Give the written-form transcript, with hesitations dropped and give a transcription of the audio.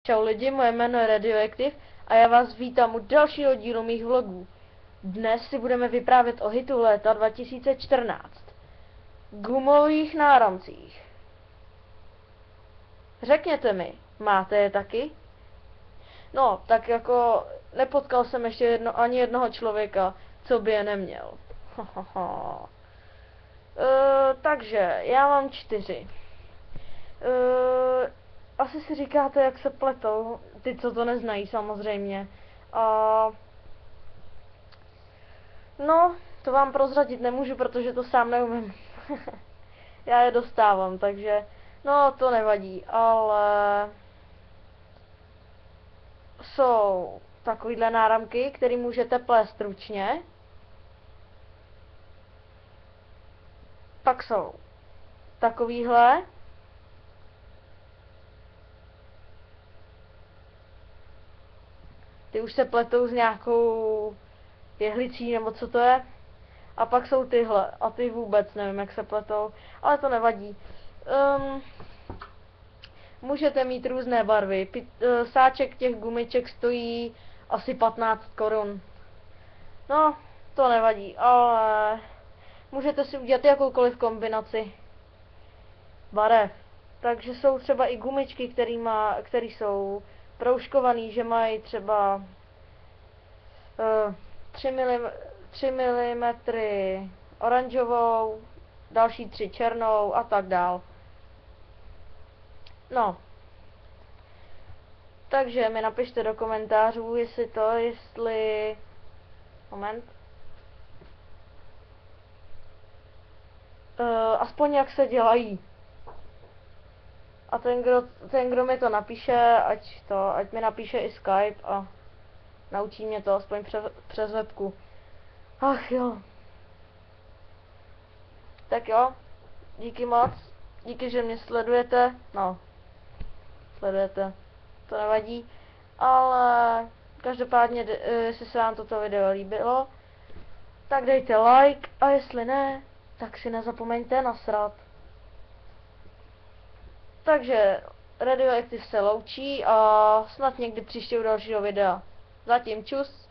Čau lidi, moje jméno je Radioactive a já vás vítám u dalšího dílu mých vlogů. Dnes si budeme vyprávět o hitu léta 2014. Gumových náramcích. Řekněte mi, máte je taky? No, tak jako nepotkal jsem ještě ani jednoho člověka, co by je neměl. Takže, já mám 4. Asi si říkáte, jak se pletou, ty, co to neznají samozřejmě. No, to vám prozradit nemůžu, protože to sám neumím. Já je dostávám, takže, no, to nevadí, ale jsou takovýhle náramky, které můžete plést ručně. Pak jsou takovýhle. Ty už se pletou s nějakou jehlicí, nebo co to je. A pak jsou tyhle, a ty vůbec nevím, jak se pletou, ale to nevadí. Můžete mít různé barvy. Sáček těch gumiček stojí asi 15 korun. No, to nevadí, ale můžete si udělat jakoukoliv kombinaci barev. Takže jsou třeba i gumičky, které jsou proužkovaný, že mají třeba 3 mm oranžovou, další 3 černou a tak dál. No. Takže mi napište do komentářů, jestli... Moment. Aspoň jak se dělají. A ten, kdo mi to napíše, ať mi napíše i Skype a naučí mě to aspoň přes webku. Ach jo. Tak jo. Díky moc. Díky, že mě sledujete. No. Sledujete. To nevadí. Ale každopádně, jestli se vám toto video líbilo, tak dejte like a jestli ne, tak si nezapomeňte nasrat. Takže Radioactive se loučí a snad někdy příště u dalšího videa. Zatím čus.